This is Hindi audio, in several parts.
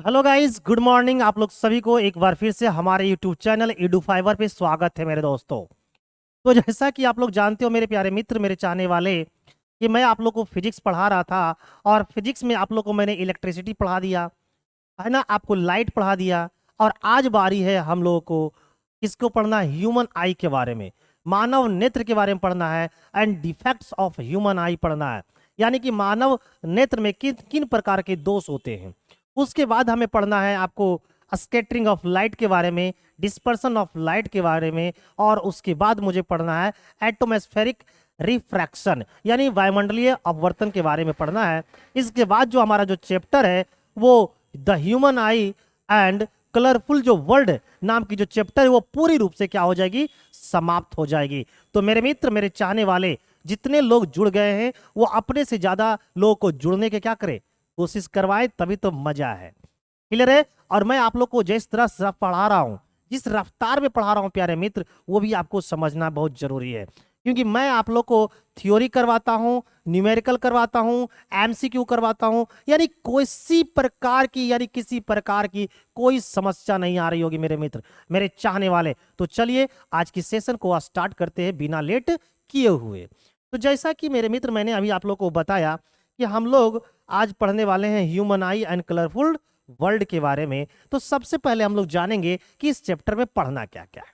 Hello guys, good morning. आप लोग सभी को एक बार फिर से हमारे यूट्यूब चैनल एडू फाइवर पे स्वागत है मेरे दोस्तों। तो जैसा कि आप लोग जानते हो मेरे प्यारे मित्र, मेरे चाहने वाले, कि मैं आप लोग को फिजिक्स पढ़ा रहा था। और फिजिक्स में आप लोग को मैंने इलेक्ट्रिसिटी पढ़ा दिया है ना, आपको लाइट पढ़ा दिया। और आज बारी है हम लोगों को किसको पढ़ना है? ह्यूमन आई के बारे में, मानव नेत्र के बारे में पढ़ना है। एंड डिफेक्ट्स ऑफ ह्यूमन आई पढ़ना है, यानी कि मानव नेत्र में किन किन प्रकार के दोष होते हैं। उसके बाद हमें पढ़ना है आपको स्कैटरिंग ऑफ लाइट के बारे में, डिस्पर्सन ऑफ लाइट के बारे में। और उसके बाद मुझे पढ़ना है एटमॉस्फेरिक रिफ्रैक्शन, यानी वायुमंडलीय अपवर्तन के बारे में पढ़ना है। इसके बाद जो हमारा जो चैप्टर है वो the human I and colourful जो वर्ल्ड नाम की जो चैप्टर है वो पूरी रूप से क्या हो जाएगी? समाप्त हो जाएगी। तो मेरे मित्र, मेरे चाहने वाले जितने लोग जुड़ गए हैं वो अपने से ज्यादा लोगों को जुड़ने के क्या करें, कोशिश करवाए, तभी तो मजा है। क्लियर है? और मैं आप लोग को जिस तरह से पढ़ा रहा हूं, जिस रफ्तार में पढ़ा रहा हूं प्यारे मित्र, वो भी आपको समझना बहुत जरूरी है। क्योंकि मैं आप लोग को थ्योरी करवाता हूं, न्यूमेरिकल करवाता हूं, एमसीक्यू करवाता हूं, यानी किसी प्रकार की कोई समस्या नहीं आ रही होगी मेरे मित्र, मेरे चाहने वाले। तो चलिए आज की सेशन को स्टार्ट करते हैं बिना लेट किए हुए। तो जैसा कि मेरे मित्र मैंने अभी आप लोग को बताया कि हम लोग आज पढ़ने वाले हैं human I and colourful world के बारे में। तो सबसे पहले हम लोग जानेंगे कि इस चैप्टर में पढ़ना क्या क्या है।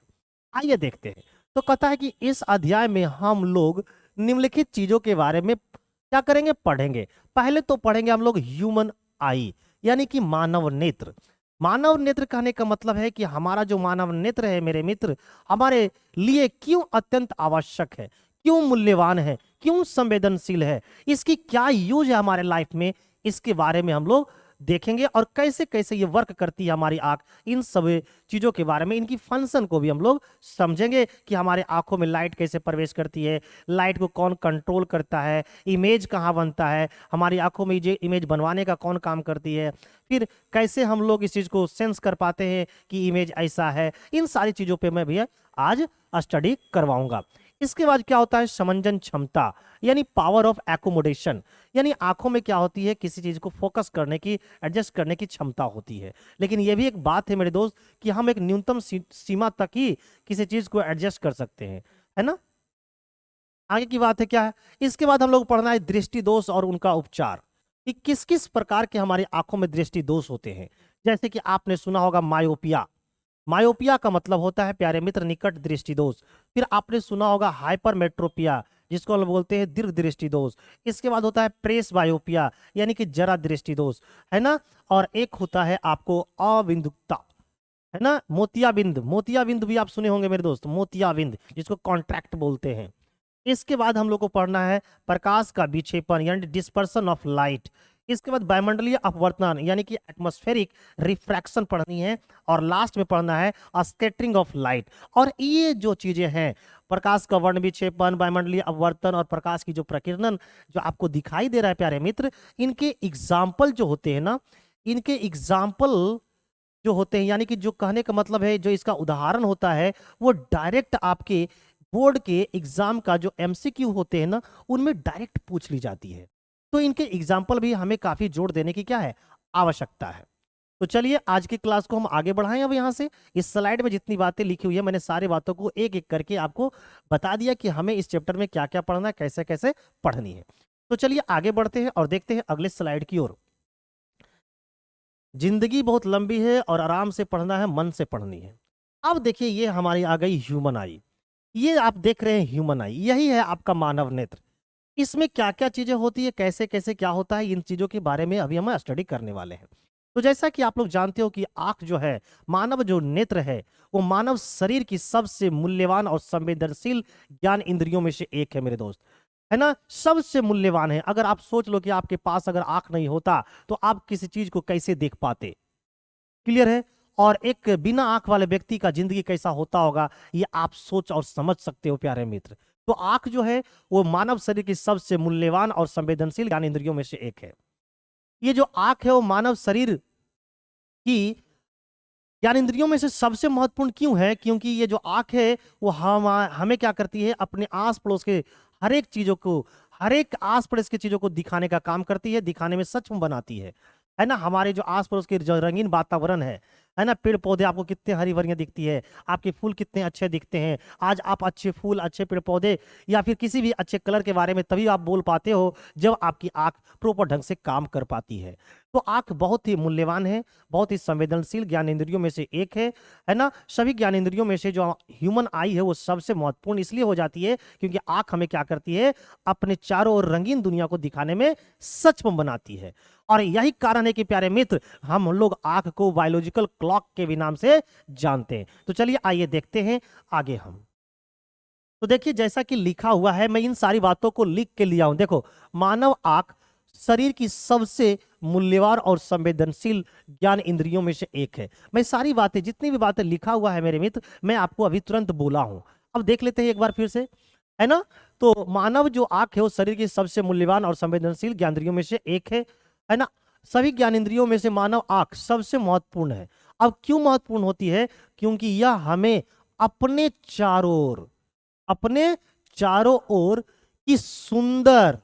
आइए देखते हैं। तो कहता है कि इस अध्याय में हम लोग निम्नलिखित चीजों के बारे में क्या करेंगे? पढ़ेंगे। पहले तो पढ़ेंगे हम लोग ह्यूमन आई, यानी कि मानव नेत्र। मानव नेत्र कहने का मतलब है कि हमारा जो मानव नेत्र है मेरे मित्र, हमारे लिए क्यों अत्यंत आवश्यक है, क्यों मूल्यवान है, क्यों संवेदनशील है, इसकी क्या यूज है हमारे लाइफ में, इसके बारे में हम लोग देखेंगे। और कैसे कैसे ये वर्क करती है हमारी आंख, इन सब चीजों के बारे में, इनकी फंक्शन को भी हम लोग समझेंगे कि हमारे आंखों में लाइट कैसे प्रवेश करती है, लाइट को कौन कंट्रोल करता है, इमेज कहाँ बनता है, हमारी आंखों में ये इमेज बनवाने का कौन काम करती है, फिर कैसे हम लोग इस चीज को सेंस कर पाते हैं कि इमेज ऐसा है। इन सारी चीजों पे मैं भी आज स्टडी करवाऊंगा। इसके बाद क्या होता है? समंजन क्षमता, यानी पावर ऑफ एकोमोडेशन, यानी आंखों में क्या होती है? किसी चीज को फोकस करने की, एडजस्ट करने की क्षमता होती है। लेकिन यह भी एक बात है मेरे दोस्त कि हम एक न्यूनतम सीमा तक ही किसी चीज को एडजस्ट कर सकते हैं, है ना। आगे की बात है क्या है? इसके बाद हम लोग पढ़ना है दृष्टि दोष और उनका उपचार, कि किस किस प्रकार के हमारी आंखों में दृष्टि दोष होते हैं। जैसे कि आपने सुना होगा मायोपिया। मायोपिया का मतलब होता है प्यारे मित्र निकट दृष्टि दोष। फिर आपने सुना होगा हाइपरमेट्रोपिया, जिसको हम बोलते हैं दीर्घ दृष्टि दोष। इसके बाद होता है प्रेस बायोपिया, यानी कि जरा दृष्टि दोष, है ना। और एक होता है आपको अबिंदुकता, है ना, मोतियाबिंद। मोतियाबिंद भी आप सुने होंगे मेरे दोस्त, मोतियाबिंद, जिसको कॉन्ट्रैक्ट बोलते हैं। इसके बाद हम लोग को पढ़ना है प्रकाश का विक्षेपण, यानी डिस्पर्सन ऑफ लाइट। इसके बाद वायुमंडलीय अपवर्तन, यानी कि एटमॉस्फेरिक रिफ्रैक्शन पढ़नी है। और लास्ट में पढ़ना है स्कैटरिंग ऑफ लाइट। और ये जो चीजें हैं, प्रकाश का वर्ण विक्षेपण, वायुमंडलीय अपवर्तन और प्रकाश की जो प्रकीर्णन जो आपको दिखाई दे रहा है प्यारे मित्र, इनके एग्जाम्पल जो होते हैं ना, इनके एग्जाम्पल जो होते हैं, यानी कि जो कहने का मतलब है, जो इसका उदाहरण होता है, वो डायरेक्ट आपके बोर्ड के एग्जाम का जो एमसीक्यू होते हैं ना, उनमें डायरेक्ट पूछ ली जाती है। तो इनके एग्जाम्पल भी हमें काफी जोर देने की क्या है? आवश्यकता है। तो चलिए आज की क्लास को हम आगे बढ़ाएं। अब यहाँ से इस स्लाइड में जितनी बातें लिखी हुई है, मैंने सारी बातों को एक एक करके आपको बता दिया कि हमें इस चैप्टर में क्या क्या पढ़ना है, कैसे कैसे पढ़नी है। तो चलिए आगे बढ़ते हैं और देखते हैं अगले स्लाइड की ओर। जिंदगी बहुत लंबी है और आराम से पढ़ना है, मन से पढ़नी है। अब देखिए, ये हमारी आ गई ह्यूमन आई। ये आप देख रहे हैं ह्यूमन आई, यही है आपका मानव नेत्र। इसमें क्या क्या चीजें होती है, कैसे कैसे क्या होता है, इन चीजों के बारे में अभी हम स्टडी करने वाले हैं। तो जैसा कि आप लोग जानते हो कि आंख जो है, मानव जो नेत्र है, वो मानव शरीर की सबसे मूल्यवान और संवेदनशील ज्ञान इंद्रियों में से एक है मेरे दोस्त, है ना। सबसे मूल्यवान है। अगर आप सोच लो कि आपके पास अगर आंख नहीं होता तो आप किसी चीज को कैसे देख पाते? क्लियर है? और एक बिना आंख वाले व्यक्ति का जिंदगी कैसा होता होगा, ये आप सोच और समझ सकते हो प्यारे मित्र। तो आंख जो है वो मानव शरीर की सबसे मूल्यवान और संवेदनशील ज्ञान इंद्रियों में से एक है। ये जो आंख है वो मानव शरीर की ज्ञान इंद्रियों में से सबसे महत्वपूर्ण क्यों है? क्योंकि ये जो आंख है वो हमें क्या करती है? अपने आस पड़ोस के हर एक चीजों को, हर एक आस पड़ोस की चीजों को दिखाने का काम करती है, दिखाने में सक्षम बनाती है। है ना, हमारे जो आस पड़ोस के जो रंगीन वातावरण है ना, पेड़ पौधे आपको कितने हरी भरी दिखती है, आपके फूल कितने अच्छे दिखते हैं। आज आप अच्छे फूल, अच्छे पेड़ पौधे या फिर किसी भी अच्छे कलर के बारे में तभी आप बोल पाते हो जब आपकी आंख प्रॉपर ढंग से काम कर पाती है। तो आंख बहुत ही मूल्यवान है, बहुत ही संवेदनशील ज्ञानेंद्रियों में से एक है ना। सभी ज्ञानेंद्रियों में से जो ह्यूमन आई है वो सबसे महत्वपूर्ण इसलिए हो जाती है क्योंकि आंख हमें क्या करती है, अपने चारों ओर रंगीन दुनिया को दिखाने में सक्षम बनाती है। और यही कारण है कि प्यारे मित्र, हम लोग आंख को बायोलॉजिकल क्लॉक के भी नाम से जानते हैं। तो चलिए आइए देखते हैं आगे हम। तो देखिए जैसा कि लिखा हुआ है, मैं इन सारी बातों को लिख के लिया हूं। देखो, मानव आंख शरीर की सबसे मूल्यवान और संवेदनशील ज्ञान इंद्रियों में से एक है। मैं सारी बातें, जितनी भी बातें लिखा हुआ है मेरे मित्र, मैं आपको अभी तुरंत बोला हूं। अब देख लेते हैं एक बार फिर से, है ना। तो मानव जो आंख है वो शरीर की सबसे मूल्यवान और संवेदनशील ज्ञानेंद्रियों में से एक है ना। सभी ज्ञानेंद्रियों में से मानव आंख सबसे महत्वपूर्ण है। अब क्यों महत्वपूर्ण होती है? क्योंकि यह हमें अपने चारों ओर की सुंदर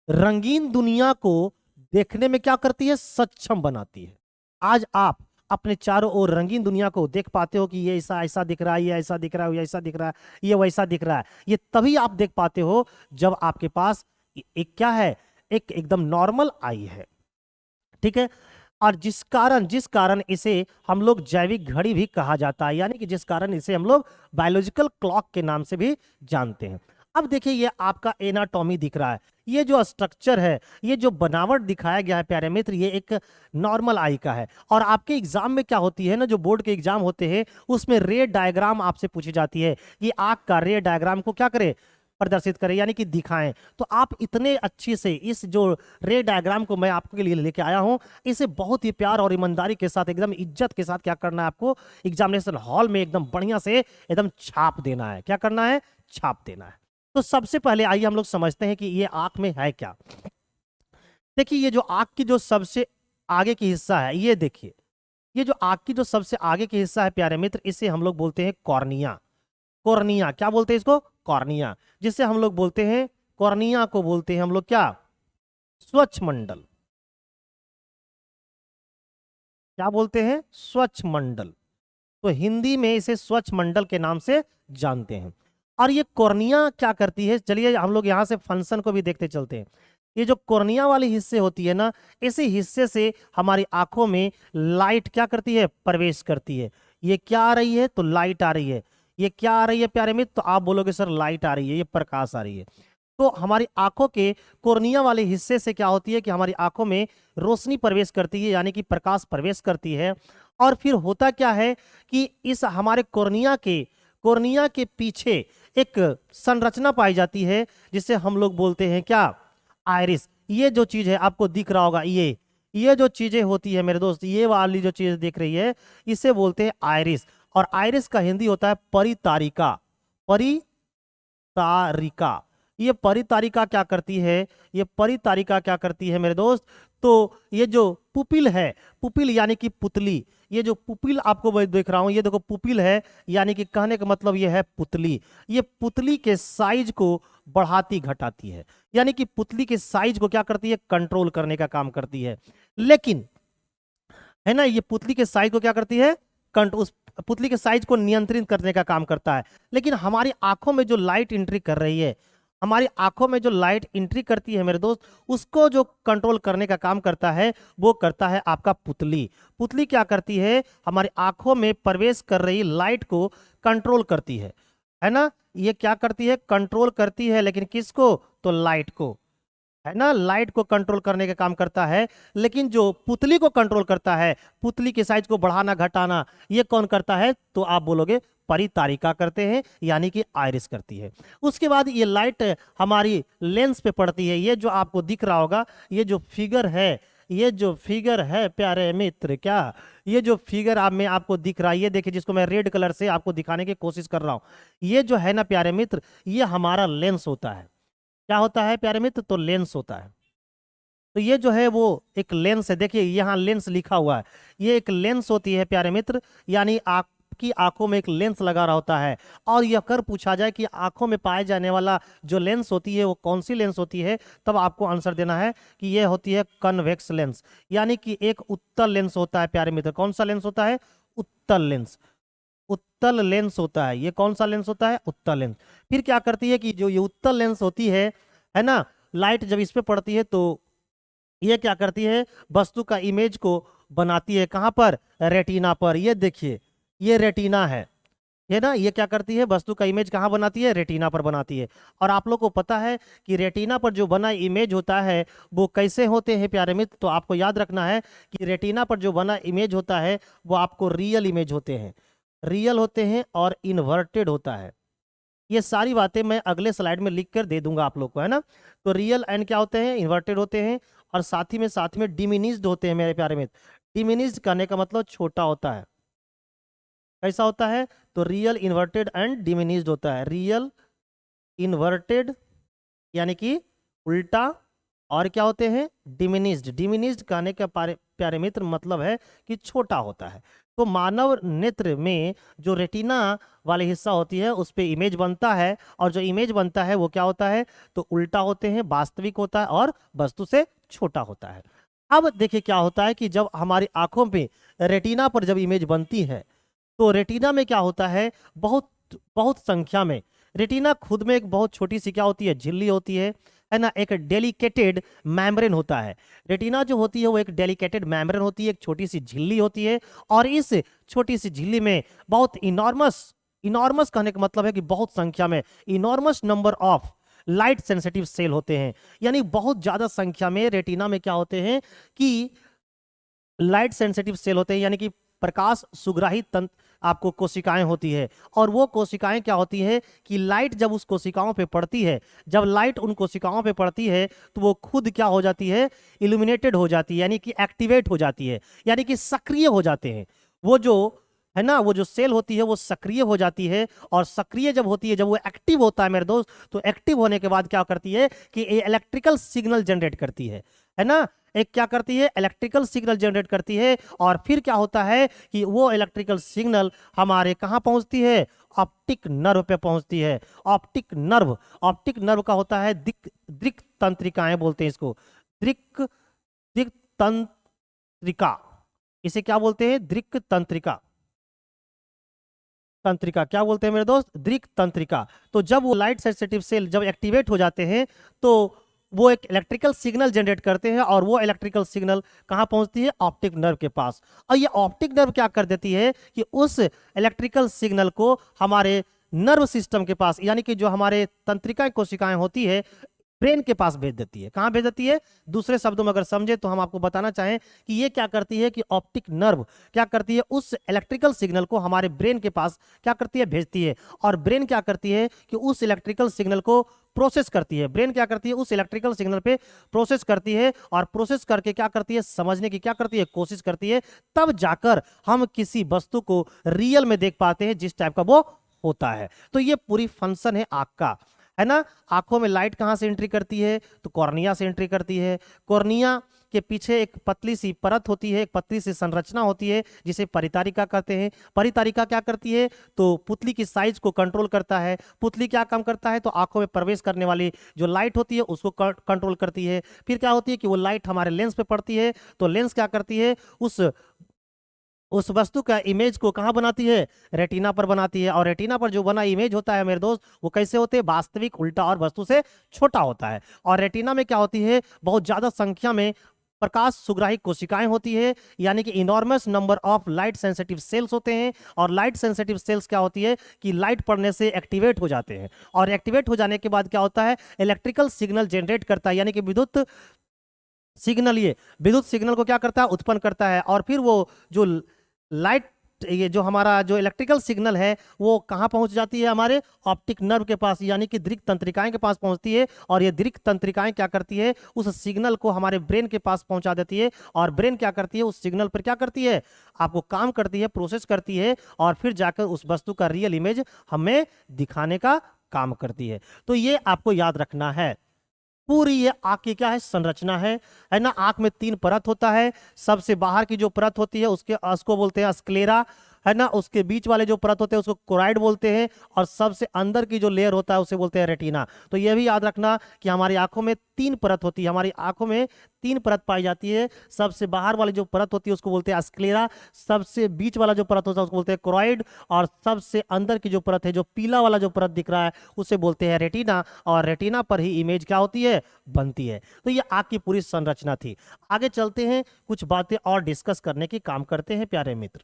रंगीन दुनिया को देखने में क्या करती है, सक्षम बनाती है। आज आप अपने चारों ओर रंगीन दुनिया को देख पाते हो कि ये ऐसा ऐसा दिख रहा है, ये ऐसा दिख रहा है, ये ऐसा दिख रहा है, ये वैसा दिख रहा है। ये तभी आप देख पाते हो जब आपके पास एक क्या है, एक एकदम नॉर्मल आई है, ठीक है। और जिस कारण इसे हम लोग जैविक घड़ी भी कहा जाता है, यानी कि जिस कारण इसे हम लोग बायोलॉजिकल क्लॉक के नाम से भी जानते हैं। अब देखिए ये आपका एनाटॉमी दिख रहा है, ये जो स्ट्रक्चर है, ये जो बनावट दिखाया गया है प्यारे मित्र, ये एक नॉर्मल आई का है। और आपके एग्जाम में क्या होती है ना, जो बोर्ड के एग्जाम होते हैं उसमें रे डायग्राम आपसे पूछी जाती है कि आंख का रे डायग्राम को क्या करे, प्रदर्शित करें, यानी कि दिखाएं। तो आप इतने अच्छे से इस जो रे डायग्राम को मैं आपके लिए लेके आया हूं, इसे बहुत ही प्यार और ईमानदारी के साथ, एकदम इज्जत के साथ क्या करना है आपको, एग्जामिनेशन हॉल में एकदम बढ़िया से एकदम छाप देना है। क्या करना है? छाप देना है। तो सबसे पहले आइए हम लोग समझते हैं कि ये आंख में है क्या। देखिए ये जो आंख की जो सबसे आगे की हिस्सा है, ये देखिए, ये जो आंख की जो सबसे आगे की हिस्सा है प्यारे मित्र, इसे हम लोग बोलते हैं कॉर्निया। कॉर्निया क्या बोलते हैं इसको? कॉर्निया, जिससे हम लोग बोलते हैं, कॉर्निया को बोलते हैं हम लोग क्या, स्वच्छ मंडल। क्या बोलते हैं? स्वच्छ मंडल। तो हिंदी में इसे स्वच्छ मंडल के नाम से जानते हैं। और ये कॉर्निया क्या करती है, चलिए हम लोग यहां से फंक्शन को भी देखते चलते हैं। ये जो कॉर्निया वाली हिस्से होती है ना, इसी हिस्से से हमारी आंखों में लाइट क्या करती है, प्रवेश करती है। ये क्या आ रही है? तो लाइट आ रही है। ये क्या आ रही है प्यारे मित्र? तो आप बोलोगे सर लाइट आ रही है, ये प्रकाश आ रही है। तो हमारी आंखों के कॉर्निया वाले हिस्से से क्या होती है कि हमारी आंखों में रोशनी प्रवेश करती है, यानी कि प्रकाश प्रवेश करती है। और फिर होता क्या है कि इस हमारे कॉर्निया के पीछे एक संरचना पाई जाती है जिसे हम लोग बोलते हैं क्या, आयरिस। ये जो चीज है आपको दिख रहा होगा, ये जो चीजें होती है मेरे दोस्त, ये वाली जो चीज दिख रही है, इसे बोलते हैं आयरिस। और आयरिस का हिंदी होता है परितारिका। परितारिका, ये परितारिका क्या करती है, ये परितारिका क्या करती है मेरे दोस्त? तो ये जो पुपिल है, पुपिल यानी कि पुतली, ये जो पुपिल आपको मैं देख रहा हूं, ये देखो पुपिल है, यानी कि कहने का मतलब ये है पुतली। ये पुतली के साइज को बढ़ाती घटाती है, यानी कि पुतली के साइज को क्या करती है, कंट्रोल करने का काम करती है। लेकिन है ना, ये पुतली के साइज को क्या करती है, उस पुतली के साइज को नियंत्रित करने का काम करता है। लेकिन हमारी आंखों में जो लाइट एंट्री कर रही है, हमारी आंखों में जो लाइट एंट्री करती है मेरे दोस्त, उसको जो कंट्रोल करने का काम करता है वो करता है आपका पुतली। पुतली क्या करती है, हमारी आंखों में प्रवेश कर रही लाइट को कंट्रोल करती है ना। ये क्या करती है, कंट्रोल करती है, लेकिन किसको? तो लाइट को, है ना, लाइट को कंट्रोल करने का काम करता है। लेकिन जो पुतली को कंट्रोल करता है, पुतली के साइज को बढ़ाना घटाना, ये कौन करता है? तो आप बोलोगे परितारिका करते हैं, यानी कि आयरिस करती है। उसके बाद ये लाइट हमारी लेंस पे पड़ती है। ये जो आपको दिख रहा होगा, ये जो फिगर है, ये जो फिगर है प्यारे मित्र, क्या ये जो फिगर आप में आपको दिख रहा है, ये देखिए, जिसको मैं रेड कलर से आपको दिखाने की कोशिश कर रहा हूं, ये जो है ना प्यारे मित्र, ये हमारा लेंस होता है। क्या होता है प्यारे मित्र? तो लेंस होता है। तो ये जो है वो एक लेंस है, देखिए यहाँ लेंस लिखा हुआ है, ये एक लेंस होती है प्यारे मित्र, यानी आप आपकी आंखों में एक लेंस लगा रहा होता है और यह कर पूछा जाए कि आंखों में पाए जाने वाला जो लेंस होती है वो कौन सी लेंस होती है, तब आपको आंसर देना है कि यह होती है कन्वेक्स लेंस, यानी कि एक उत्तल लेंस होता है प्यारे मित्र। कौन सा लेंस होता है? उत्तल लेंस। उत्तल लेंस होता है। ये कौन सा लेंस होता है? उत्तल लेंस। फिर क्या करती है कि जो ये उत्तल लेंस होती है ना, लाइट जब इस पे पड़ती है तो ये क्या करती है? वस्तु का इमेज को बनाती है। कहां पर? रेटिना पर। ये देखिए, ये रेटिना है ना। ये क्या करती है? वस्तु का इमेज कहाँ बनाती है? रेटिना पर बनाती है। और आप लोग को पता है कि रेटिना पर जो बना इमेज होता है वो कैसे होते हैं प्यारे मित्र? तो आपको याद रखना है कि रेटिना पर जो बना इमेज होता है वो आपको रियल इमेज होते हैं, रियल होते हैं और इन्वर्टेड होता है। ये सारी बातें मैं अगले स्लाइड में लिख कर दे दूंगा आप लोग को, है ना। तो रियल एंड क्या होते हैं? इन्वर्टेड होते हैं। और साथ में डिमिनिश्ड होते हैं मेरे प्यारे मित्र। डिमिनिश्ड करने का मतलब छोटा होता है। कैसा होता है? तो रियल, इन्वर्टेड एंड डिमिनिश्ड होता है। रियल, इन्वर्टेड यानी कि उल्टा, और क्या होते हैं? डिमिनिश्ड। डिमिनिश्ड कहने का प्यारे मित्र मतलब है कि छोटा होता है। तो मानव नेत्र में जो रेटिना वाले हिस्सा होती है उस पे इमेज बनता है, और जो इमेज बनता है वो क्या होता है? तो उल्टा होते हैं, वास्तविक होता है और वस्तु से छोटा होता है। अब देखिए क्या होता है कि जब हमारी आंखों पे रेटिना पर जब इमेज बनती है तो रेटिना में क्या होता है? बहुत बहुत संख्या में। रेटिना खुद में एक बहुत छोटी सी क्या होती है? झिल्ली होती है ना। एक डेलिकेटेड मेम्ब्रेन होता है। रेटिना जो होती है वो एक डेलिकेटेड मेम्ब्रेन होती है, एक छोटी सी झिल्ली होती है। और इस छोटी सी झिल्ली में बहुत इनॉर्मस, इनॉर्मस कहने का मतलब है कि बहुत संख्या में, enormous number of light sensitive cell होते हैं। यानी बहुत ज्यादा संख्या में रेटिना में क्या होते हैं कि लाइट सेंसिटिव सेल होते हैं, यानी कि प्रकाश सुग्राही तंत्र आपको कोशिकाएं होती है। और वो कोशिकाएं क्या होती है कि लाइट जब उस कोशिकाओं पे पड़ती है, जब लाइट उन कोशिकाओं पे पड़ती है तो वो खुद क्या हो जाती है? इल्यूमिनेटेड हो जाती है, यानी कि एक्टिवेट हो जाती है, यानी कि सक्रिय हो जाते हैं। वो जो है ना, वो जो सेल होती है वो सक्रिय हो जाती है। और सक्रिय जब होती है, जब वो एक्टिव होता है मेरे दोस्त, तो एक्टिव होने के बाद क्या करती है कि इलेक्ट्रिकल सिग्नल जनरेट करती है ना। एक क्या करती है? इलेक्ट्रिकल सिग्नल जनरेट करती है। और फिर क्या होता है कि वो इलेक्ट्रिकल सिग्नल हमारे कहाँ पहुंचती है? ऑप्टिक नर्व पे पहुंचती है। ऑप्टिक नर्व, ऑप्टिक नर्व का होता है दृक् तंत्रिकाएं बोलते हैं इसको। दृक् दृक् तंत्रिका, इसे क्या बोलते हैं? दृक् तंत्रिका। तंत्रिका क्या बोलते हैं मेरे दोस्त? दृक् तंत्रिका। तो जब वो लाइट सेंसिटिव सेल जब एक्टिवेट हो जाते हैं तो वो एक इलेक्ट्रिकल सिग्नल जनरेट करते हैं, और वो इलेक्ट्रिकल सिग्नल कहाँ पहुंचती है? ऑप्टिक नर्व के पास। और ये ऑप्टिक नर्व क्या कर देती है कि उस इलेक्ट्रिकल सिग्नल को हमारे नर्व सिस्टम के पास, यानी कि जो हमारे तंत्रिका कोशिकाएं होती है, ब्रेन के पास भेज देती है। कहाँ भेज देती है? दूसरे शब्दों में अगर समझे तो हम आपको बताना चाहें कि ये क्या करती है कि ऑप्टिक नर्व क्या करती है? उस इलेक्ट्रिकल सिग्नल को हमारे ब्रेन के पास क्या करती है? भेजती है। और ब्रेन क्या करती है कि उस इलेक्ट्रिकल सिग्नल को प्रोसेस करती है। ब्रेन क्या करती है? उस इलेक्ट्रिकल सिग्नल पे प्रोसेस करती है, और प्रोसेस करके क्या करती है? समझने की क्या करती है? कोशिश करती है। तब जाकर हम किसी वस्तु को रियल में देख पाते हैं जिस टाइप का वो होता है। तो ये पूरी फंक्शन है आंख का, है ना। आंखों में लाइट कहाँ से एंट्री करती है? तो कॉर्निया से एंट्री करती है। कॉर्निया के पीछे एक पतली सी परत होती है, एक पतली सी संरचना होती है जिसे परितारिका कहते हैं। परितारिका क्या करती है? तो पुतली की साइज को कंट्रोल करता है। पुतली क्या काम करता है? तो आंखों में प्रवेश करने वाली जो लाइट होती है उसको कंट्रोल करती है। फिर क्या होती है कि वो लाइट हमारे लेंस पे पड़ती है, तो लेंस क्या करती है? उस वस्तु का इमेज को कहाँ बनाती है? रेटिना पर बनाती है। और रेटिना पर जो बना इमेज होता है मेरे दोस्त, वो कैसे होते हैं? वास्तविक, उल्टा और वस्तु से छोटा होता है। और रेटिना में क्या होती है? बहुत ज्यादा संख्या में प्रकाश सुग्राही कोशिकाएं होती है, यानी कि enormous number of light sensitive sales होते हैं। और लाइट सेंसिटिव सेल्स क्या होती है कि लाइट पड़ने से एक्टिवेट हो जाते हैं। और एक्टिवेट हो जाने के बाद क्या होता है? इलेक्ट्रिकल सिग्नल जनरेट करता है, यानी कि विद्युत सिग्नल, ये विद्युत सिग्नल को क्या करता है? उत्पन्न करता है। और फिर वो जो लाइट, ये जो हमारा जो इलेक्ट्रिकल सिग्नल है वो कहाँ पहुंच जाती है? हमारे ऑप्टिक नर्व के पास, यानी कि दृक् तंत्रिकाएं के पास पहुंचती है। और ये दृक् तंत्रिकाएं क्या करती है? उस सिग्नल को हमारे ब्रेन के पास पहुंचा देती है। और ब्रेन क्या करती है? उस सिग्नल पर क्या करती है? आपको काम करती है, प्रोसेस करती है, और फिर जाकर उस वस्तु का रियल इमेज हमें दिखाने का काम करती है। तो ये आपको याद रखना है। पूरी ये आंख की क्या है? संरचना है ना। आंख में 3 परत होता है। सबसे बाहर की जो परत होती है उसको बोलते हैं स्क्लेरा, है ना, उसके बीच वाले जो परत होते हैं उसको कोराइड बोलते हैं, और सबसे अंदर की जो लेयर होता है उसे बोलते हैं रेटिना। तो यह भी याद रखना कि हमारी आंखों में 3 परत होती है, हमारी आंखों में 3 परत पाई जाती है। सबसे बाहर वाली जो परत होती है उसको बोलते हैं स्क्लेरा, सबसे बीच वाला जो परत होता है उसको बोलते हैं कोराइड, और सबसे अंदर की जो परत है, जो पीला वाला जो परत दिख रहा है, उसे बोलते हैं रेटिना। और रेटिना पर ही इमेज क्या होती है, बनती है। तो ये आंख की पूरी संरचना थी। आगे चलते हैं, कुछ बातें और डिस्कस करने की काम करते हैं प्यारे मित्र।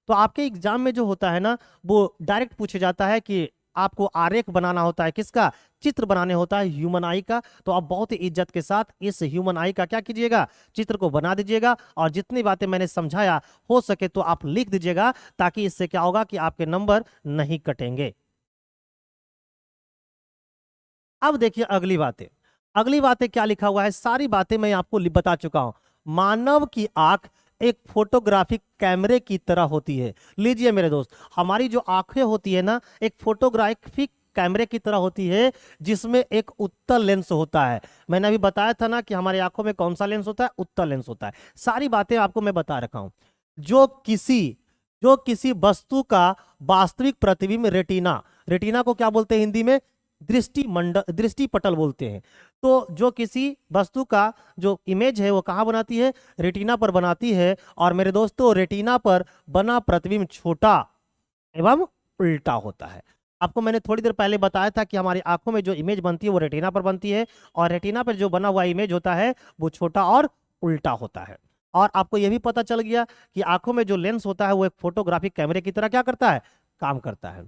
तो आपके एग्जाम में जो होता है ना, वो डायरेक्ट पूछे जाता है कि आपको आरेख बनाना होता है, किसका, चित्र बनाने होता है ह्यूमन आई का। तो आप बहुत ही इज्जत के साथ इस ह्यूमन आई का क्या कीजिएगा, चित्र को बना दीजिएगा, और जितनी बातें मैंने समझाया हो सके तो आप लिख दीजिएगा, ताकि इससे क्या होगा कि आपके नंबर नहीं कटेंगे। अब देखिए अगली बातें क्या लिखा हुआ है, सारी बातें मैं आपको बता चुका हूं। मानव की आंख एक फोटोग्राफिक कैमरे की तरह होती है। लीजिए मेरे दोस्त, हमारी जो आंखें होती है ना, एक फोटोग्राफिक कैमरे की तरह होती है, जिसमें एक उत्तल लेंस होता है। मैंने अभी बताया था ना कि हमारी आंखों में कौन सा लेंस होता है, उत्तल लेंस होता है। सारी बातें आपको मैं बता रखा हूं। जो किसी जो किसी वस्तु का वास्तविक प्रतिबिंब रेटिना, रेटिना को क्या बोलते हैं हिंदी में, दृष्टि पटल बोलते हैं। तो जो किसी वस्तु का जो इमेज है वो कहाँ बनाती है, रेटिना पर बनाती है। और मेरे दोस्तों, रेटिना पर बना प्रतिबिंब छोटा एवं उल्टा होता है। आपको मैंने थोड़ी देर पहले बताया था कि हमारी आंखों में जो इमेज बनती है वो रेटिना पर बनती है, और रेटिना पर जो बना हुआ इमेज होता है वो छोटा और उल्टा होता है। और आपको यह भी पता चल गया कि आंखों में जो लेंस होता है वो एक फोटोग्राफिक कैमरे की तरह क्या करता है, काम करता है।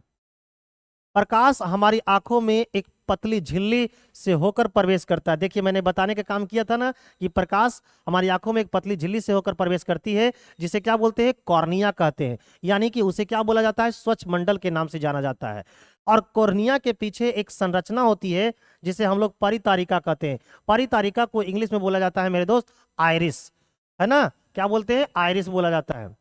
प्रकाश हमारी आंखों में एक पतली झिल्ली से होकर प्रवेश करता है। देखिए, मैंने बताने का काम किया था ना कि प्रकाश हमारी आंखों में एक पतली झिल्ली से होकर प्रवेश करती है, जिसे क्या बोलते हैं, कॉर्निया कहते हैं। यानी कि उसे क्या बोला जाता है, स्वच्छ मंडल के नाम से जाना जाता है। और कॉर्निया के पीछे एक संरचना होती है जिसे हम लोग परितारिका कहते हैं। परितारिका को इंग्लिश में बोला जाता है मेरे दोस्त आइरिस, है ना, क्या बोलते हैं, आइरिस बोला जाता है।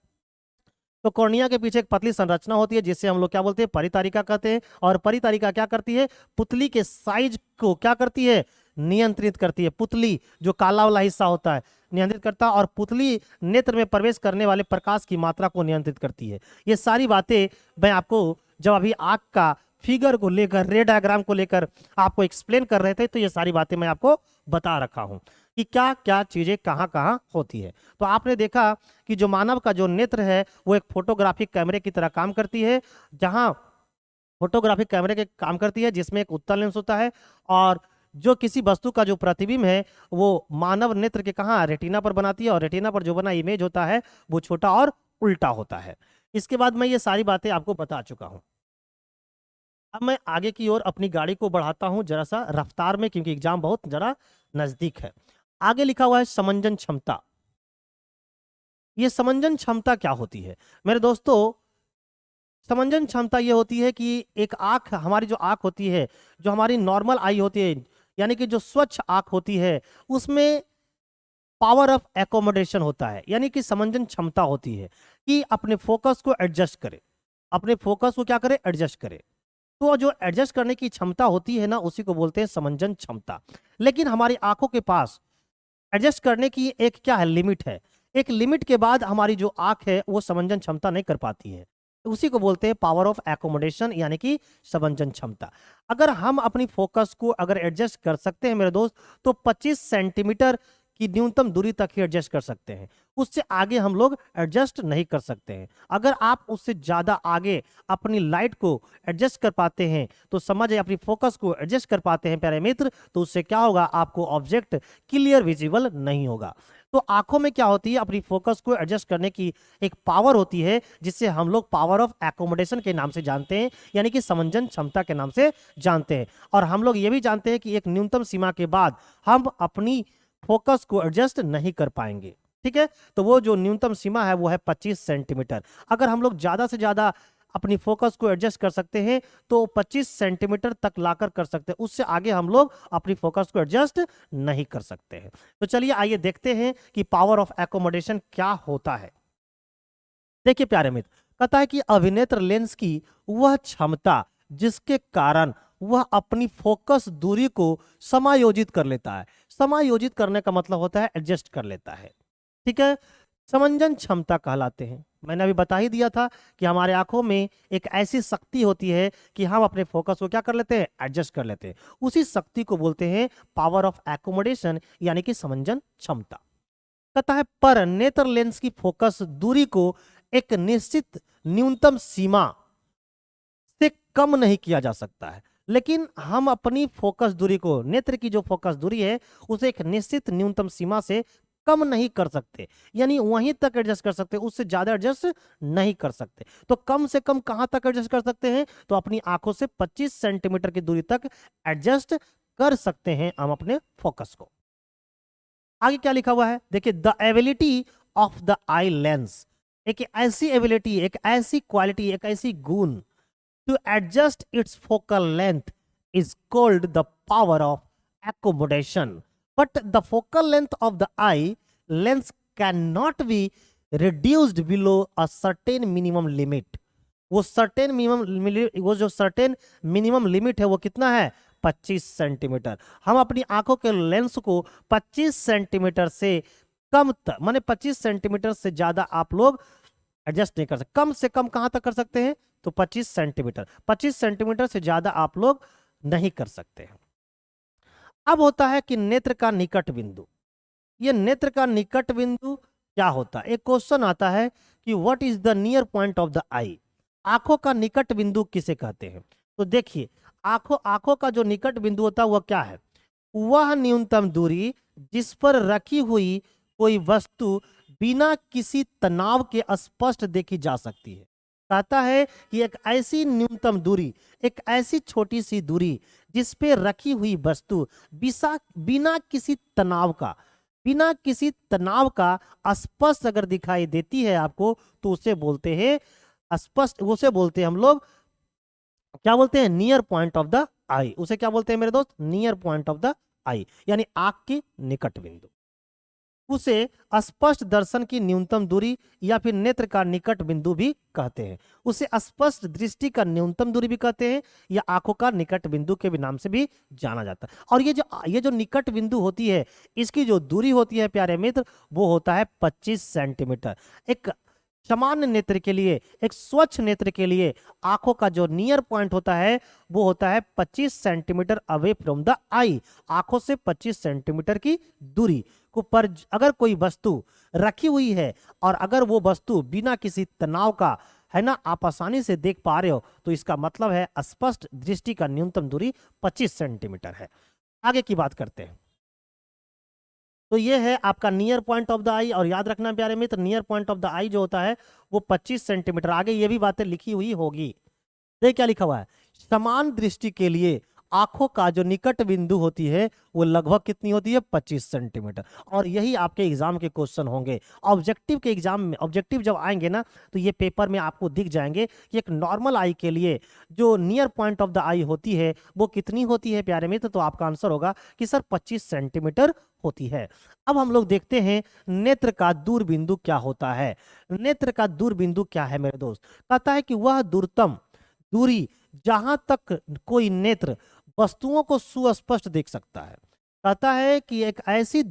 तो कॉर्निया के पीछे एक पतली संरचना होती है जिससे हम लोग क्या बोलते हैं, परितारिका कहते हैं। और परितारिका क्या करती है, पुतली के साइज को क्या करती है, नियंत्रित करती है। पुतली जो काला वाला हिस्सा होता है नियंत्रित करता है, और पुतली नेत्र में प्रवेश करने वाले प्रकाश की मात्रा को नियंत्रित करती है। ये सारी बातें मैं आपको जब अभी आंख का फिगर को लेकर, रे डायग्राम को लेकर आपको एक्सप्लेन कर रहे थे, तो ये सारी बातें मैं आपको बता रखा हूं कि क्या क्या चीजें कहाँ कहाँ होती है। तो आपने देखा कि जो मानव का जो नेत्र है वो एक फोटोग्राफिक कैमरे की तरह काम करती है, जहां फोटोग्राफिक कैमरे के काम करती है जिसमें एक उत्तल लेंस होता है, और जो किसी वस्तु का जो प्रतिबिंब है वो मानव नेत्र के कहाँ, रेटिना पर बनाती है, और रेटिना पर जो बना इमेज होता है वो छोटा और उल्टा होता है। इसके बाद मैं ये सारी बातें आपको बता चुका हूं। अब मैं आगे की ओर अपनी गाड़ी को बढ़ाता हूं जरा सा रफ्तार में, क्योंकि एग्जाम बहुत जरा नजदीक है। आगे लिखा हुआ है समंजन क्षमता। ये समंजन क्षमता क्या होती है मेरे दोस्तों, समंजन क्षमता ये होती है कि एक आंख, हमारी जो आंख होती है, जो हमारी नॉर्मल आई होती है, यानी कि जो स्वच्छ आंख होती है, उसमें पावर ऑफ एकोमोडेशन होता है। यानी कि समंजन क्षमता होती है कि अपने फोकस को एडजस्ट करे, अपने फोकस को क्या करे, एडजस्ट करे। तो जो एडजस्ट करने की क्षमता होती है ना, उसी को बोलते हैं समंजन क्षमता। लेकिन हमारी आंखों के पास एडजस्ट करने की एक क्या है, लिमिट है। एक लिमिट के बाद हमारी जो आंख है वो समंजन क्षमता नहीं कर पाती है, उसी को बोलते हैं पावर ऑफ एकोमोडेशन, यानी कि समंजन क्षमता। अगर हम अपनी फोकस को अगर एडजस्ट कर सकते हैं मेरे दोस्त, तो 25 सेंटीमीटर की न्यूनतम दूरी तक ही एडजस्ट कर सकते हैं, उससे आगे हम लोग एडजस्ट नहीं कर सकते हैं। अगर आप उससे ज्यादा आगे अपनी लाइट को एडजस्ट कर पाते हैं, तो समझ अपनी फोकस को एडजस्ट कर पाते हैं प्यारे मित्र, तो उससे क्या होगा, आपको ऑब्जेक्ट क्लियर विजिबल नहीं होगा। तो आंखों में क्या होती है, अपनी फोकस को एडजस्ट करने की एक पावर होती है, जिससे हम लोग पावर ऑफ एकोमोडेशन के नाम से जानते हैं, यानी कि समंजन क्षमता के नाम से जानते हैं। और हम लोग ये भी जानते हैं कि एक न्यूनतम सीमा के बाद हम अपनी फोकस को एडजस्ट नहीं कर पाएंगे। ठीक है, तो वो जो न्यूनतम सीमा है वो है 25 सेंटीमीटर। अगर हम लोग ज्यादा से ज्यादा अपनी फोकस को एडजस्ट कर सकते हैं तो 25 सेंटीमीटर तक लाकर कर सकते हैं, उससे आगे हम लोग अपनी फोकस को एडजस्ट नहीं कर सकते हैं। तो चलिए आइए देखते हैं कि पावर ऑफ एकोमोडेशन क्या होता है। देखिए प्यारे मित्र, कहता है कि अभिनेत्र लेंस की वह क्षमता जिसके कारण वह अपनी फोकस दूरी को समायोजित कर लेता है। समायोजित करने का मतलब होता है एडजस्ट कर लेता है। ठीक है, समंजन क्षमता कहलाते हैं। मैंने अभी बता ही दिया था कि हमारे आंखों में एक ऐसी शक्ति होती है कि हम अपने फोकस को क्या कर लेते हैं, एडजस्ट कर लेते हैं। उसी शक्ति को बोलते हैं पावर ऑफ एकोमोडेशन, यानी कि समंजन क्षमता। कहता है पर नेत्र लेंस की फोकस दूरी को एक निश्चित न्यूनतम सीमा से कम नहीं किया जा सकता है, लेकिन हम अपनी फोकस दूरी को, नेत्र की जो फोकस दूरी है, उसे एक निश्चित न्यूनतम सीमा से कम नहीं कर सकते, यानी वहीं तक एडजस्ट कर सकते, उससे ज्यादा एडजस्ट नहीं कर सकते। तो कम से कम कहां तक एडजस्ट कर सकते हैं, तो अपनी आंखों से 25 सेंटीमीटर की दूरी तक एडजस्ट कर सकते हैं हम अपने फोकस को। आगे क्या लिखा हुआ है, देखिए, the ability of the eye lens, एक ऐसी एबिलिटी, एक ऐसी क्वालिटी, एक ऐसी गुण, to adjust its focal length is called the power of accommodation. But the focal length of the eye lens cannot be reduced below a certain minimum limit. वो जो सर्टेन मिनिमम लिमिट है वो कितना है, 25 सेंटीमीटर। हम अपनी आंखों के लेंस को 25 सेंटीमीटर से कम तक, माने 25 सेंटीमीटर से ज्यादा आप लोग एडजस्ट नहीं कर सकते। कम से कम कहां तक कर सकते हैं, तो 25 सेंटीमीटर। 25 सेंटीमीटर से ज्यादा आप लोग नहीं कर सकते हैं। अब होता है कि नेत्र का निकट बिंदु। ये नेत्र का निकट बिंदु क्या होता है, एक क्वेश्चन आता है कि what is the near point of the eye, आंखों का निकट बिंदु किसे कहते हैं। तो देखिए, आंखों का जो निकट बिंदु होता है वह क्या है, वह न्यूनतम दूरी जिस पर रखी हुई कोई वस्तु बिना किसी तनाव के स्पष्ट देखी जा सकती है। कहता है कि एक ऐसी न्यूनतम दूरी, एक ऐसी छोटी सी दूरी जिस पे रखी हुई वस्तु बिना किसी तनाव का स्पष्ट अगर दिखाई देती है आपको, तो उसे बोलते हैं स्पष्ट, उसे बोलते हैं हम लोग क्या बोलते हैं, नियर पॉइंट ऑफ द आई। उसे क्या बोलते हैं मेरे दोस्त, नियर पॉइंट ऑफ द आई, यानी आंख की निकट बिंदु। उसे स्पष्ट दर्शन की न्यूनतम दूरी या फिर नेत्र का निकट बिंदु भी कहते हैं। उसे स्पष्ट दृष्टि का न्यूनतम दूरी भी कहते हैं, या आंखों का निकट बिंदु के भी नाम से भी जाना जाता है। और ये जो निकट बिंदु होती है, इसकी जो दूरी होती है प्यारे मित्र, वो होता है 25 सेंटीमीटर। एक सामान्य नेत्र के लिए, एक स्वच्छ नेत्र के लिए आंखों का जो नियर पॉइंट होता है वो होता है 25 centimetre away from the eye. आंखों से 25 सेंटीमीटर की दूरी को पर अगर कोई वस्तु रखी हुई है और अगर वो वस्तु बिना किसी तनाव का है ना, आप आसानी से देख पा रहे हो, तो इसका मतलब है स्पष्ट दृष्टि का न्यूनतम दूरी 25 सेंटीमीटर है। आगे की बात करते हैं। तो ये है आपका नियर पॉइंट ऑफ द आई, और याद रखना प्यारे मित्र, नियर पॉइंट ऑफ द आई जो होता है वो 25 सेंटीमीटर। आगे ये भी बातें लिखी हुई होगी। देखिए क्या लिखा हुआ है, समान दृष्टि के लिए आंखों का जो निकट बिंदु होती है वो लगभग कितनी होती है, 25 सेंटीमीटर। और यही आपके एग्जाम के क्वेश्चन होंगे। ऑब्जेक्टिव के एग्जाम में, ऑब्जेक्टिव जब आएंगे ना, तो ये पेपर में आपको दिख जाएंगे कि एक नॉर्मल आई के लिए जो नियर पॉइंट ऑफ द आई होती है वो कितनी होती है प्यारे मित्र। तो आपका आंसर होगा कि सर 25 सेंटीमीटर होती है। अब हम लोग देखते हैं नेत्र का दूर बिंदु क्या होता है। नेत्र का दूर बिंदु क्या है मेरे दोस्त, कहता है कि वह दूरतम दूरी जहां तक कोई नेत्र वस्तुओं को सुस्पष्ट देख सकता है। कहता है कि एक ऐसी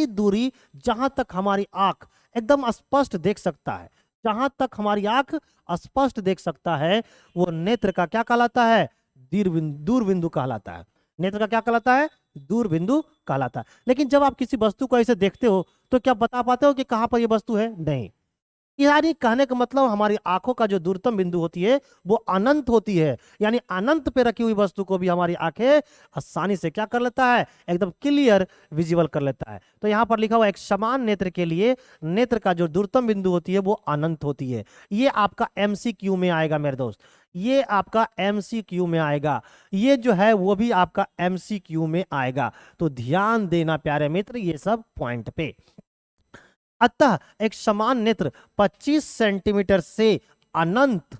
दूरी जहां तक हमारी आंख एकदम स्पष्ट देख सकता है, जहां तक हमारी आंख स्पष्ट देख सकता है, वो नेत्र का क्या कहलाता है, दूर बिंदु कहलाता है। नेत्र का क्या कहलाता है, दूर बिंदु कहलाता है। लेकिन जब आप किसी वस्तु को ऐसे देखते हो तो क्या बता पाते हो कि कहां पर ये वस्तु है, नहीं। यानी कहने का मतलब हमारी आंखों का जो दूरतम बिंदु होती है वो अनंत होती है, यानी अनंत पे रखी हुई वस्तु को भी हमारी आंखें आसानी से क्या कर लेता है, एकदम क्लियर विजिबल कर लेता है। तो यहाँ पर लिखा हुआ एक समान नेत्र के लिए नेत्र का जो दूरतम बिंदु होती है वो अनंत होती है। ये आपका MCQ में आएगा मेरे दोस्त, ये आपका MCQ में आएगा, ये जो है वो भी आपका MCQ में आएगा। तो ध्यान देना प्यारे मित्र ये सब पॉइंट पे। अतः एक समान नेत्र 25 सेंटीमीटर से अनंत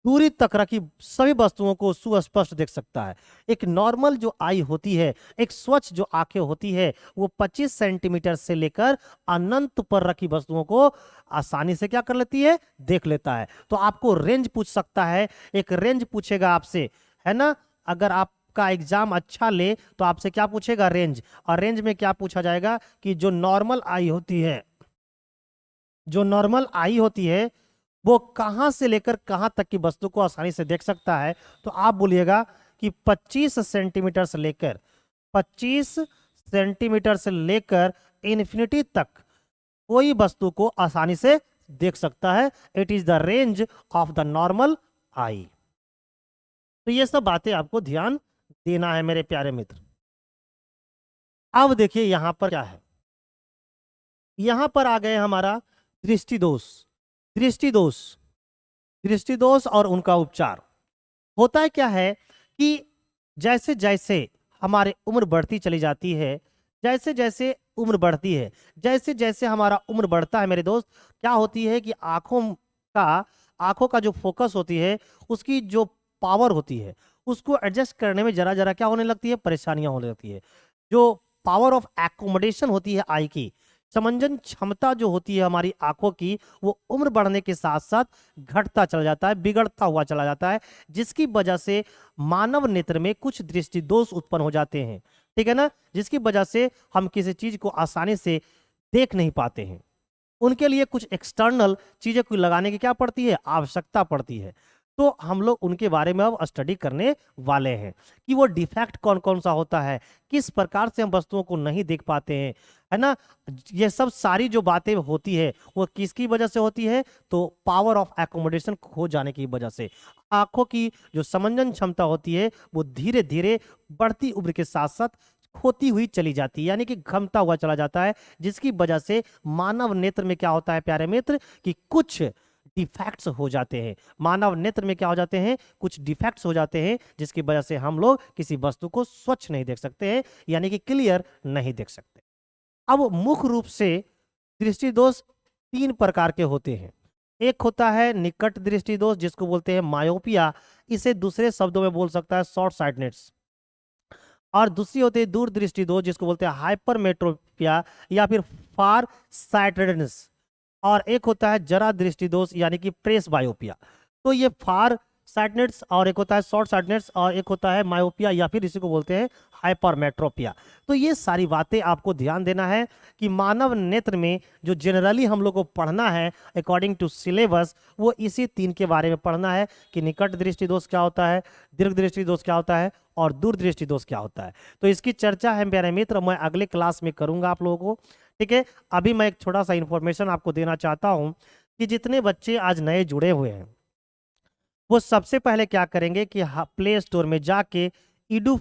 दूरी तक रखी सभी वस्तुओं को सुस्पष्ट देख सकता है। एक नॉर्मल जो आई होती है, एक स्वच्छ जो आंखें होती है, वो 25 सेंटीमीटर से लेकर अनंत पर रखी वस्तुओं को आसानी से क्या कर लेती है, देख लेता है। तो आपको रेंज पूछ सकता है, एक रेंज पूछेगा आपसे, है ना। अगर आप आपका एग्जाम अच्छा ले तो आपसे क्या पूछेगा, रेंज। और रेंज में क्या पूछा जाएगा कि जो नॉर्मल आई होती है, जो नॉर्मल आई होती है वो कहां से लेकर कहां तक की वस्तु को आसानी से देख सकता है। तो आप बोलिएगा कि 25 सेंटीमीटर से लेकर 25 सेंटीमीटर से लेकर इन्फिनिटी तक कोई वस्तु को आसानी से देख सकता है। It is the range of the normal eye. तो ये सब बातें आपको ध्यान देना है मेरे प्यारे मित्र। अब देखिए यहां पर क्या है, यहां पर आ गए हमारा दृष्टि दोष। दृष्टि दोष, दृष्टि दोष और उनका उपचार। होता है क्या है कि जैसे जैसे हमारे उम्र बढ़ती चली जाती है, जैसे जैसे उम्र बढ़ती है, जैसे जैसे हमारा उम्र बढ़ता है मेरे दोस्त, क्या होती है कि आंखों का जो फोकस होती है, उसकी जो पावर होती है, उसको एडजस्ट करने में जरा जरा क्या होने लगती है, परेशानियां होने लगती है। जो पावर ऑफ एकोमोडेशन होती है आई की, समंजन क्षमता जो होती है हमारी आंखों की, वो उम्र बढ़ने के साथ साथ घटता चला जाता है, बिगड़ता हुआ चला जाता है, जिसकी वजह से मानव नेत्र में कुछ दृष्टि दोष उत्पन्न हो जाते हैं। ठीक है ना, जिसकी वजह से हम किसी चीज को आसानी से देख नहीं पाते हैं। उनके लिए कुछ एक्सटर्नल चीजें को लगाने की क्या पड़ती है, आवश्यकता पड़ती है। तो हम लोग उनके बारे में अब स्टडी करने वाले हैं कि वो डिफेक्ट कौन कौन सा होता है, किस प्रकार से हम वस्तुओं को नहीं देख पाते हैं, है ना। ये सब सारी जो बातें होती है वो किसकी वजह से होती है, तो पावर ऑफ एकोमोडेशन खो जाने की वजह से। आंखों की जो समंजन क्षमता होती है वो धीरे धीरे बढ़ती उम्र के साथ साथ खोती हुई चली जाती है, यानी कि घमता हुआ चला जाता है, जिसकी वजह से मानव नेत्र में क्या होता है प्यारे मित्र कि कुछ डिफेक्ट्स हो जाते हैं। मानव नेत्र में क्या हो जाते हैं, कुछ डिफेक्ट्स हो जाते हैं, जिसकी वजह से हम लोग किसी वस्तु को स्वच्छ नहीं देख सकते हैं, यानी कि क्लियर नहीं देख सकते। अब मुख्य रूप से दृष्टि दोष 3 प्रकार के होते हैं। एक होता है निकट दृष्टि दोष, जिसको बोलते हैं मायोपिया, इसे दूसरे शब्दों में बोल सकता है शॉर्ट साइटनेस। और दूसरी होती है दूर दृष्टि दोष, जिसको बोलते हैं हाइपरमेट्रोपिया या फिर फार साइटेडनेस। और एक होता है जरा दृष्टि दोष, यानी कि प्रेस बायोपिया। तो ये फार साइटनेस, और एक होता है शॉर्ट साइटनेस, और एक होता है मायोपिया या फिर इसी को बोलते हैं हाइपरमेट्रोपिया। तो ये सारी बातें आपको ध्यान देना है कि मानव नेत्र में जो जनरली हम लोग को पढ़ना है अकॉर्डिंग टू सिलेबस, वो इसी 3 के बारे में पढ़ना है कि निकट दृष्टि दोष क्या होता है, दीर्घ दृष्टि दोष क्या होता है, और दूर दृष्टि दोष क्या होता है। तो इसकी चर्चा है मेरे मित्र मैं अगले क्लास में करूंगा आप लोगों को। ठीक है, अभी मैं एक छोटा सा इंफॉर्मेशन आपको देना चाहता हूं कि जितने बच्चे आज नए जुड़े हुए हैं वो सबसे पहले क्या करेंगे कि प्ले स्टोर में जाके ईडू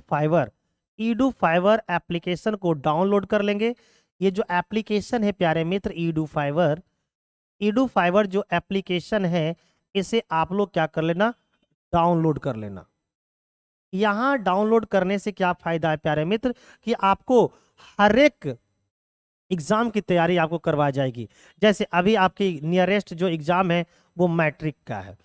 फाइवर एप्लीकेशन को डाउनलोड कर लेंगे। ये जो एप्लीकेशन है प्यारे मित्र ईडू फाइवर जो एप्लीकेशन है, इसे आप लोग क्या कर लेना, डाउनलोड कर लेना। यहाँ डाउनलोड करने से क्या फायदा है प्यारे मित्र कि आपको हर एक एग्जाम की तैयारी आपको करवाई जाएगी। जैसे अभी आपकी नियरेस्ट जो एग्जाम है वो मैट्रिक का है,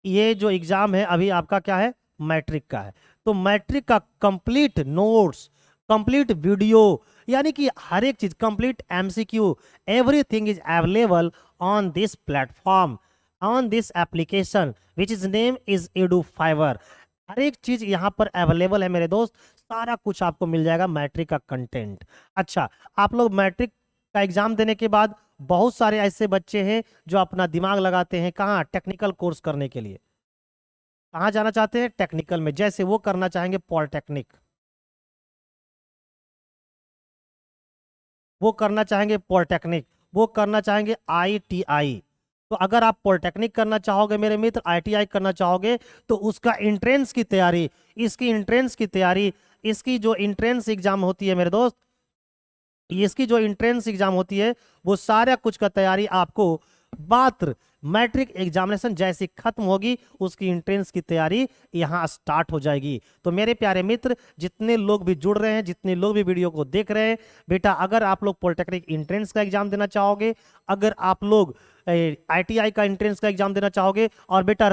ये जो एग्जाम है अभी आपका क्या है, मैट्रिक का है। तो मैट्रिक का कंप्लीट नोट्स, कंप्लीट वीडियो, यानी कि हर एक चीज, complete MCQ, everything is available on this platform, on this application which is name is Edu Fiver. हर एक चीज यहाँ पर अवेलेबल है मेरे दोस्त, सारा कुछ आपको मिल जाएगा मैट्रिक का कंटेंट। अच्छा, आप लोग मैट्रिक का एग्जाम देने के बाद बहुत सारे ऐसे बच्चे हैं जो अपना दिमाग लगाते हैं कहाँ, टेक्निकल कोर्स करने के लिए। कहाँ जाना चाहते हैं, टेक्निकल में। जैसे वो करना चाहेंगे पॉलिटेक्निक, वो करना चाहेंगे पॉलिटेक्निक, वो करना चाहेंगे आईटीआई। तो अगर आप पॉलिटेक्निक करना चाहोगे मेरे मित्र, आईटीआई करना चाहोगे, तो उसका एंट्रेंस की तैयारी, इसकी एंट्रेंस की तैयारी, इसकी जो एंट्रेंस एग्जाम होती है मेरे दोस्त, इसकी जो एंट्रेंस एग्जाम होती है वो सारा कुछ का तैयारी आपको मात्र मैट्रिक एग्जामिनेशन जैसी खत्म होगी उसकी एंट्रेंस की तैयारी यहाँ स्टार्ट हो जाएगी। तो मेरे प्यारे मित्र, जितने लोग भी जुड़ रहे हैं, जितने लोग भी वीडियो को देख रहे हैं, बेटा अगर आप लोग पॉलिटेक्निक एंट्रेंस का एग्जाम देना चाहोगे, अगर आप लोग आईटीआई का एंट्रेंस का एग्जाम देना चाहोगे, और बेटा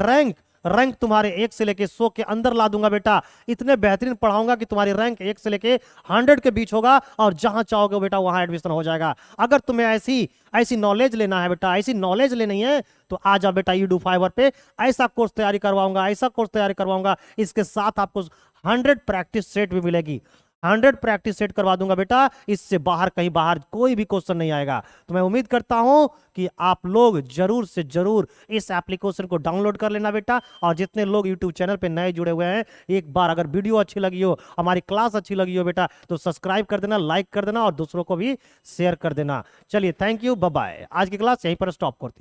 रैंक तुम्हारे 1 से लेके 100 के अंदर ला दूंगा बेटा, इतने बेहतरीन पढ़ाऊंगा कि तुम्हारी रैंक 1 से लेके 100 के बीच होगा, और जहां चाहोगे बेटा वहां एडमिशन हो जाएगा। अगर तुम्हें ऐसी नॉलेज लेना है बेटा, ऐसी नॉलेज लेनी है, तो आ जाओ बेटा ईडू फाइवर पे, ऐसा कोर्स तैयारी करवाऊंगा, ऐसा कोर्स तैयारी करवाऊंगा। इसके साथ आपको 100 प्रैक्टिस सेट भी मिलेगी। 100 प्रैक्टिस सेट करवा दूंगा बेटा, इससे बाहर कहीं बाहर कोई भी क्वेश्चन नहीं आएगा। तो मैं उम्मीद करता हूं कि आप लोग जरूर से जरूर इस एप्लीकेशन को डाउनलोड कर लेना बेटा। और जितने लोग यूट्यूब चैनल पे नए जुड़े हुए हैं, एक बार अगर वीडियो अच्छी लगी हो, हमारी क्लास अच्छी लगी हो बेटा, तो सब्सक्राइब कर देना, लाइक कर देना और दूसरों को भी शेयर कर देना। चलिए, थैंक यू, बाय बाय। आज की क्लास यहीं पर स्टॉप करती है।